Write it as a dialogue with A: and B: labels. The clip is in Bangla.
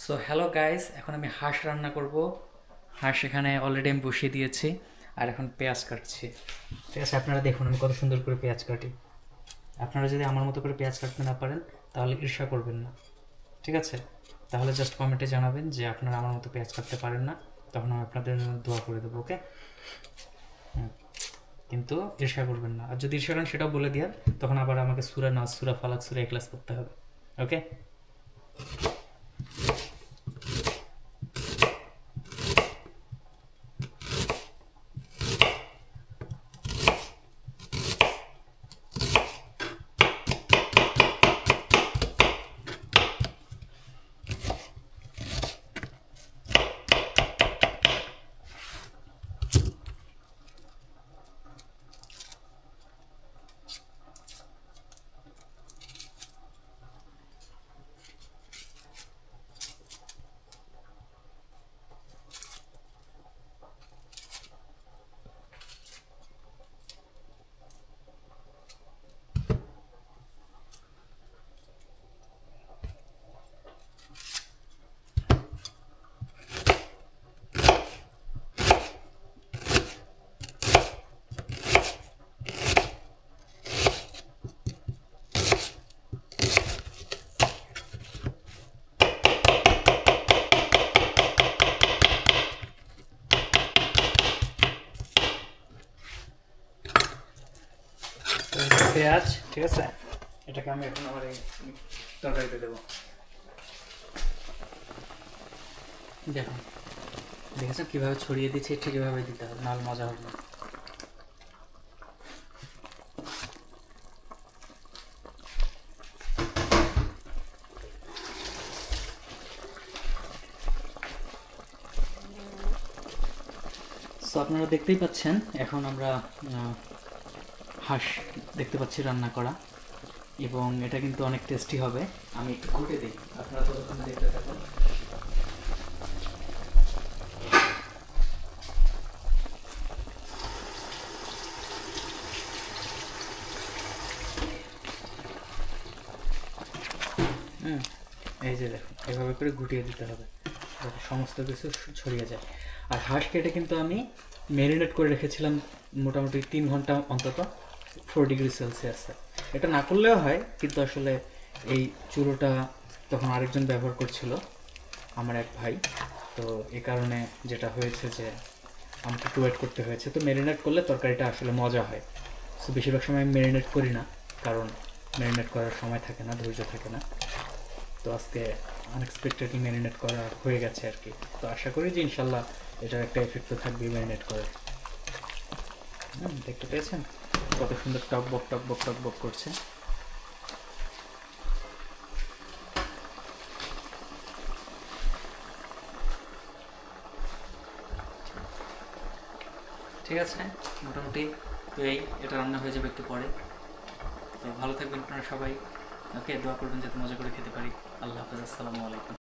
A: সো হ্যালো গাইস, এখন আমি হাঁস রান্না করব। হাঁস এখানে অলরেডি আমি বসিয়ে দিয়েছি, আর এখন পেঁয়াজ কাটছি। ঠিক আছে, আপনারা দেখুন আমি কত সুন্দর করে পেঁয়াজ কাটি। আপনারা যদি আমার মতো করে পেঁয়াজ কাটতে না পারেন তাহলে ঈর্ষা করবেন না, ঠিক আছে? তাহলে জাস্ট কমেন্টে জানাবেন যে আপনারা আমার মতো পেঁয়াজ কাটতে পারেন না, তখন আমি আপনাদের জন্য দোয়া করে দেবো, ওকে? কিন্তু ঈর্ষা করবেন না, আর যদি ঈর্ষা করেন সেটাও বলে দিয়ার, তখন আবার আমাকে সূরা নাস, সূরা ফালাক, সূরা ইখলাস পড়তে হবে, ওকে? পেঁয়াজ, ঠিক আছে, এটাকে আমি এখন আমার এই তরকারিতে দেবো। দেখুন, দেখেছেন কীভাবে ছড়িয়ে দিচ্ছি, ঠিক এভাবে দিতে হবে, নাহলে মজা হবে না। সো আপনারা দেখতেই পাচ্ছেন এখন আমরা হাঁস দেখতে পাচ্ছি রান্না করা, এবং এটা কিন্তু অনেক টেস্টি হবে। আমি একটু ঘুটে দিই, আপনারা ততক্ষণ দেখতে থাকুন। এই যে দেখুন, এভাবে করে ঘুটিয়ে দিতে হবে যাতে সমস্ত কিছু ছড়িয়ে যায়। আর হাঁস কেটে কিন্তু আমি ম্যারিনেট করে রেখেছিলাম মোটামুটি 3 ঘন্টা অন্তত, 4°C। এটা না করলেও হয়, কিন্তু আসলে এই চুলোটা তখন আরেকজন ব্যবহার করছিল, আমার এক ভাই। তো এই কারণে যেটা হয়েছে যে আমাকে একটু ওয়েট করতে হয়েছে। তো ম্যারিনেট করলে তরকারিটা আসলে মজা হয়। সো বেশিরভাগ সময় আমি ম্যারিনেট করি না, কারণ ম্যারিনেট করার সময় থাকে না, ধৈর্য থাকে না। তো আজকে আনএক্সপেক্টেডলি ম্যারিনেট করা হয়ে গেছে আর কি। তো আশা করি যে ইনশাল্লাহ এটার একটা এফেক্ট তো থাকবে ম্যারিনেট করার। দেখতে পেয়েছেন কত সুন্দর টকবক টকবক টকবক করছে। ঠিক আছে, মোটামুটি তো এটা রান্না হয়ে যাবে একটু পরে। তো ভালো থাকবেন আপনারা সবাই, ওকে? দোয়া করবেন যাতে মজা করে খেতে পারি। আল্লাহ হাফেজ, আসসালামু আলাইকুম।